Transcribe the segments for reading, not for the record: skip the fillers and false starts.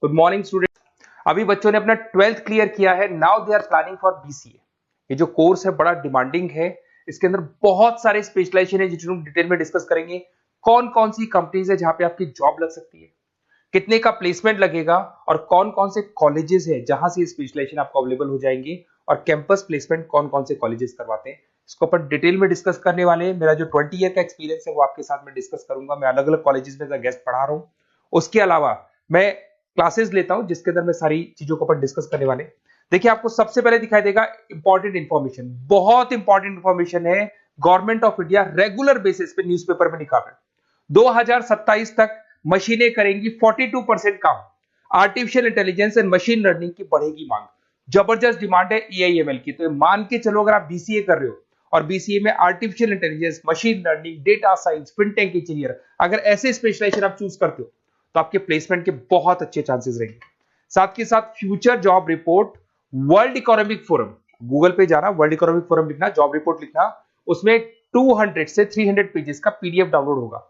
Good morning student. अभी बच्चों ने अपना 12th क्लियर किया है, now they are planning for BCA. ये जो कोर्स है बड़ा डिमांडिंग है, इसके अंदर बहुत सारे स्पेशलाइजेशन है जिनको डिटेल में डिस्कस करेंगे। कौन कौन सी कंपनीज है जहां पे आपकी जॉब लग सकती है, कितने का प्लेसमेंट लगेगा और कौन कौन से कॉलेजेस है जहां से स्पेशलाइजेशन आपको अवेलेबल हो जाएंगे और कैंपस प्लेसमेंट कौन कौन से कॉलेजेस करवाते हैं, इसको अपन डिटेल में डिस्कस करने वाले हैं। मेरा जो 20 ईयर का एक्सपीरियंस है वो आपके साथ में डिस्कस करूंगा। मैं अलग अलग कॉलेजेस में गेस्ट पढ़ा रहा हूं, उसके अलावा मैं क्लासेस लेता हूं जिसके अंदर मैं सारी चीजों को अपन डिस्कस करने वाले। देखिए, आपको सबसे पहले दिखाई देगा इंपॉर्टेंट इंफॉर्मेशन, बहुत इंपॉर्टेंट इंफॉर्मेशन है। Government of India regular basis पे न्यूज़पेपर में निकाल रहा है 2027 तक मशीनें करेंगी 42% काम। Artificial intelligence and machine learning की बढ़ेगी मांग, जबरदस्त डिमांड है एआईएमएल की। तो मान के चलो, अगर आप बीसीए कर रहे हो और बीसीए में artificial intelligence, machine learning, data science, fintech engineer, अगर ऐसे स्पेशलाइजेशन आप चूज करते हो तो आपके प्लेसमेंट के बहुत अच्छे चांसेस रहेंगे। साथ के साथ future job report, world economic forum, Google पे जाना, वर्ल्ड इकोनॉमिक फोरम लिखना, जॉब रिपोर्ट लिखना, उसमें 200 से 300 पेजेस का पीडीएफ डाउनलोड होगा।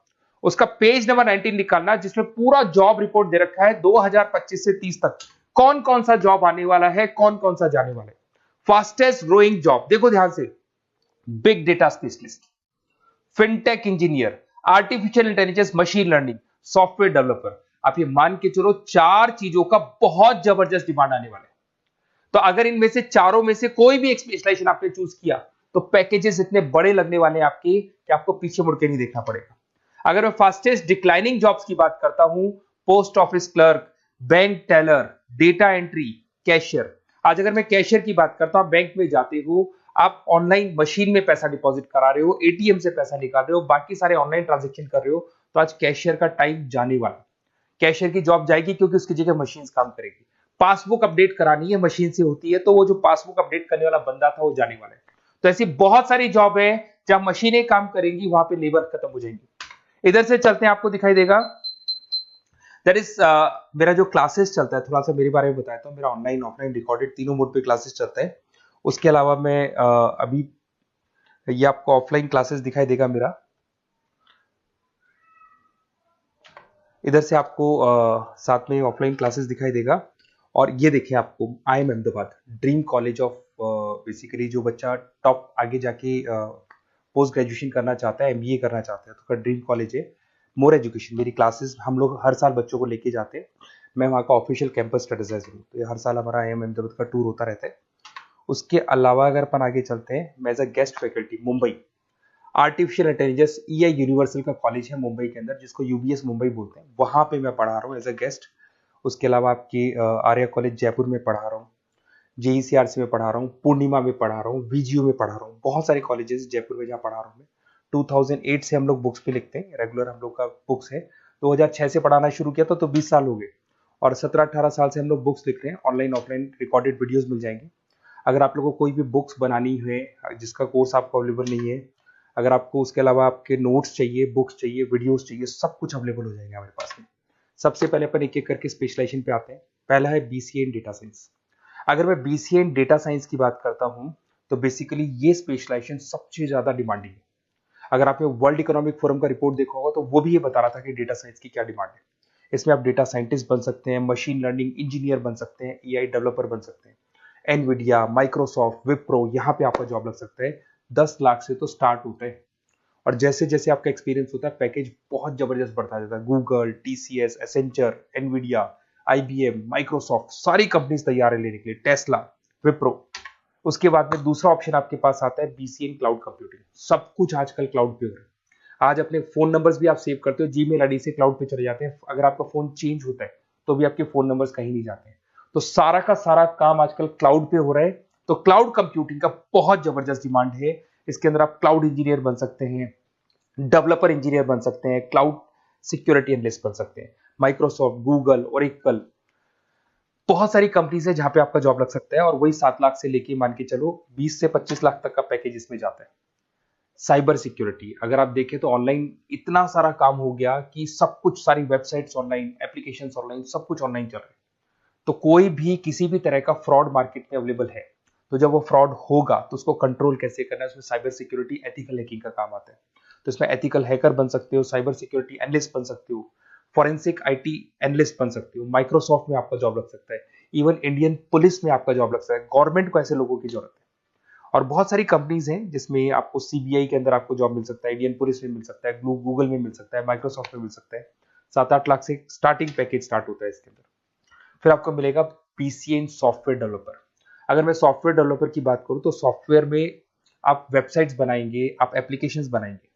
उसका पेज नंबर 19 निकालना, जिसमें पूरा जॉब रिपोर्ट दे रखा है 2025 से 30 तक कौन कौन सा जॉब आने वाला है, कौन कौन सा जाने वाला है। फास्टेस्ट ग्रोइंग जॉब देखो ध्यान से, big data specialist, fintech engineer, artificial intelligence, machine learning, software developer. आप ये मान के चलो 4 चीजों का बहुत जबरदस्त डिमांड आने वाला है। तो अगर इनमें से चारों में से कोई भी एक स्पेशलाइजेशन आपने चूज किया तो पैकेजेस इतने बड़े लगने वाले हैं आपके कि आपको पीछे मुड़ के नहीं देखना पड़ेगा। अगर मैं फास्टेस्ट डिक्लाइनिंग जॉब्स की बात करता हूं, post office clerk, bank teller, data entry, cashier. आज अगर मैं कैशियर की बात करता हूं, बैंक में जाते हो, आप ऑनलाइन मशीन में पैसा डिपॉजिट करा रहे हो, एटीएम से पैसा निकाल रहे हो, बाकी सारे ऑनलाइन ट्रांजेक्शन कर रहे हो, तो आज कैशियर का टाइम जाने वाला। कैशियर की जॉब जाएगी क्योंकि उसकी जगह मशीन काम करेगी। पासबुक अपडेट करानी है, मशीन से होती है, तो वो जो पासबुक अपडेट करने वाला बंदा था वो जाने वाला है। तो ऐसी बहुत सारी जॉब है जहां मशीनें काम करेंगी, वहां पे लेबर खत्म हो जाएंगी। इधर से चलते हैं, आपको दिखाई देगा दैट इज मेरा जो क्लासेस चलता है, थोड़ा सा मेरे बारे में बताता हूँ। मेरा ऑनलाइन ऑफलाइन रिकॉर्डेड तीनों मोड पे क्लासेस चलता है। उसके अलावा मैं अभी ये आपको ऑफलाइन क्लासेस दिखाई देगा मेरा। इधर से आपको साथ में ऑफलाइन क्लासेस दिखाई देगा। और ये देखिए, आपको IIM Ahmedabad, dream college of, basically जो बच्चा टॉप आगे जाके पोस्ट ग्रेजुएशन करना चाहता है, MBA करना चाहता है, तो का ड्रीम कॉलेज है। मोर एजुकेशन, मेरी क्लासेस हम लोग हर साल बच्चों को लेके जाते हैं। मैं वहाँ का ऑफिशियल कैंपस स्ट्रेटेजाइजर हूँ, तो ये हर साल हमारा IIM अहमदाबाद का टूर होता रहता है। उसके अलावा अगर अपन आगे चलते हैं, मैं as a guest faculty Mumbai artificial intelligence EI universal का कॉलेज है मुंबई के अंदर, जिसको UBS मुंबई बोलते हैं, वहां पे मैं पढ़ा रहा हूँ एज अ गेस्ट। उसके अलावा आपकी आर्या कॉलेज जयपुर में पढ़ा रहा हूँ, JECRC में पढ़ा रहा हूँ, पूर्णिमा में पढ़ा रहा हूँ, VGU में पढ़ा रहा हूँ। बहुत सारे कॉलेजेस जयपुर में जहाँ पढ़ा रहा हूँ मैं। 2008 से हम लोग बुक्स पे लिखते हैं, रेगुलर हम लोग का बुक्स है। 2006 से पढ़ाना शुरू किया तो 20 साल हो गए, और 17-18 साल से हम लोग बुक्स लिख रहे हैं। ऑनलाइन ऑफलाइन रिकॉर्डेड वीडियोस मिल जाएंगे। अगर आप लोगों को कोई भी बुक्स बनानी है जिसका कोर्स आपको अवेलेबल नहीं है, अगर आपको उसके अलावा आपके नोट्स चाहिए, बुक्स चाहिए, वीडियोस चाहिए, सब कुछ अवेलेबल हो जाएगा हमारे पास में। सबसे पहले अपन एक एक करके स्पेशलाइजेशन पे आते हैं। पहला है BCA इन डेटा साइंस। अगर मैं BCA इन डेटा साइंस की बात करता हूं तो बेसिकली ये स्पेशलाइजेशन सबसे ज्यादा डिमांडिंग है। अगर आपने वर्ल्ड इकोनॉमिक फोरम का रिपोर्ट देखा होगा तो वो भी ये बता रहा था कि डेटा साइंस की क्या डिमांड है। इसमें आप डेटा साइंटिस्ट बन सकते हैं, मशीन लर्निंग इंजीनियर बन सकते हैं, AI डेवलपर बन सकते हैं। एनवीडिया, माइक्रोसॉफ्ट, विप्रो, यहाँ पे आपका जॉब लग सकता है। 10 लाख से तो स्टार्ट होता है, और जैसे जैसे आपका एक्सपीरियंस होता है पैकेज बहुत जबरदस्त बढ़ता जाता है। Google, TCS, Accenture, Nvidia, IBM, Microsoft, सारी कंपनीज तैयार है लेने के लिए, टेस्ला, विप्रो। उसके बाद में दूसरा ऑप्शन आपके पास आता है BCA इन क्लाउड कंप्यूटिंग। सब कुछ आजकल क्लाउड पे हो रहा है। आज अपने फोन नंबर्स भी आप सेव करते हो, जीमेल आईडी से क्लाउड पे चले जाते हैं। अगर आपका फोन चेंज होता है तो भी आपके फोन नंबर्स कहीं नहीं जाते हैं। तो सारा का सारा काम आजकल क्लाउड पे हो रहा है। तो क्लाउड कंप्यूटिंग का बहुत जबरदस्त डिमांड है। इसके अंदर आप क्लाउड इंजीनियर बन सकते हैं, डेवलपर इंजीनियर बन सकते हैं, क्लाउड सिक्योरिटी एनालिस्ट बन सकते हैं। माइक्रोसॉफ्ट, गूगल, ओरेकल, बहुत सारी कंपनीज है जहां पे आपका जॉब लग सकता है। और वही 7 लाख से लेके मान के चलो 20 से 25 लाख तक का पैकेज इसमें जाता है। साइबर सिक्योरिटी, अगर आप देखें तो ऑनलाइन इतना सारा काम हो गया कि सब कुछ, सारी वेबसाइट्स ऑनलाइन, एप्लीकेशंस ऑनलाइन, सब कुछ ऑनलाइन चल रहा है। तो कोई भी किसी भी तरह का फ्रॉड मार्केट में अवेलेबल है, तो जब वो फ्रॉड होगा तो उसको कंट्रोल कैसे करना है, उसमें साइबर सिक्योरिटी, एथिकल हैकिंग का काम आता है। तो इसमें एथिकल हैकर बन सकते हो, साइबर सिक्योरिटी एनालिस्ट बन सकते हो, फॉरेंसिक आईटी एनालिस्ट बन सकते हो, माइक्रोसॉफ्ट में आपका जॉब लग सकता है, इवन इंडियन पुलिस में आपका जॉब लग सकता है। गवर्नमेंट को ऐसे लोगों की जरूरत है। और बहुत सारी कंपनीज हैं जिसमें आपको सीबीआई के अंदर आपको जॉब मिल सकता है, इंडियन पुलिस में मिल सकता है, गूगल में मिल सकता है, माइक्रोसॉफ्ट में मिल सकता है। 7-8 लाख से स्टार्टिंग पैकेज स्टार्ट होता है इसके अंदर। फिर आपको मिलेगा पीसीए इन सॉफ्टवेयर डेवलपर। अगर मैं सॉफ्टवेयर डेवलपर की बात करूं तो सॉफ्टवेयर में आप वेबसाइट्स बनाएंगे, आप एप्लीकेशंस बनाएंगे।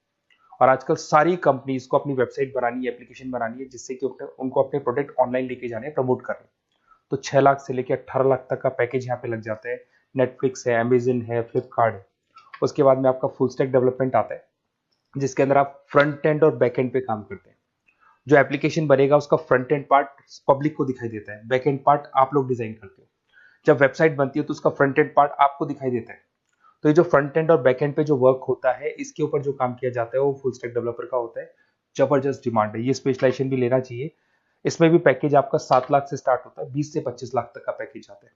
और आजकल सारी कंपनीज को अपनी वेबसाइट बनानी है, एप्लीकेशन बनानी है, जिससे कि उनको अपने प्रोडक्ट ऑनलाइन लेके जाने हैं, प्रमोट करने। तो 6 लाख से लेकर 18 लाख तक का पैकेज यहाँ पे लग जाता है। नेटफ्लिक्स है, अमेजन है, फ्लिपकार्ट है। उसके बाद में आपका फुल स्टैक डेवलपमेंट आता है, जिसके अंदर आप फ्रंट एंड और बैक एंड पे काम करते हैं। जो एप्लीकेशन बनेगा उसका फ्रंट एंड पार्ट पब्लिक को दिखाई देता है, बैक एंड पार्ट आप लोग डिजाइन करते हो। जब वेबसाइट बनती है तो उसका फ्रंट एंड पार्ट आपको दिखाई देता है। तो ये जो फ्रंट एंड और बैक एंड पे जो वर्क होता है, इसके ऊपर जो काम किया जाता है वो फुल स्टैक डेवलपर का होता है। जबरदस्त डिमांड है, ये स्पेशलाइजेशन भी लेना चाहिए। इसमें भी पैकेज आपका 7 लाख से स्टार्ट होता है, 20 से 25 लाख तक का पैकेज आता है।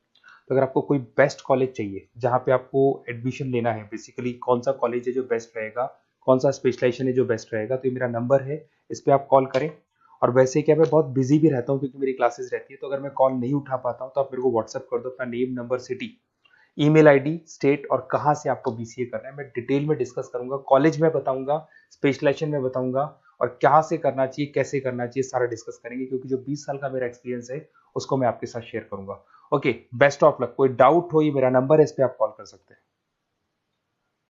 तो अगर आपको कोई बेस्ट कॉलेज चाहिए जहाँ पे आपको एडमिशन लेना है, बेसिकली कौन सा कॉलेज है जो बेस्ट रहेगा, कौन सा स्पेशलाइजेशन है जो बेस्ट रहेगा, तो ये मेरा नंबर है, इस पर आप कॉल करें। और वैसे क्या, मैं बहुत बिजी भी रहता हूँ क्योंकि मेरी क्लासेस रहती है, तो अगर मैं कॉल नहीं उठा पाता हूँ तो आप मेरे को व्हाट्सअप कर दो अपना name, number, city, email ID, state और कहाँ से आपको बीसीए करना है। मैं डिटेल में डिस्कस करूंगा, कॉलेज में बताऊंगा, स्पेशलाइजेशन में बताऊंगा, और कहाँ से करना चाहिए, कैसे करना चाहिए, सारा डिस्कस करेंगे, क्योंकि जो 20 साल का मेरा एक्सपीरियंस है उसको मैं आपके साथ शेयर करूंगा। Okay, best of luck. कोई डाउट हो, ये मेरा नंबर है, इस पे आप कॉल कर सकते हैं।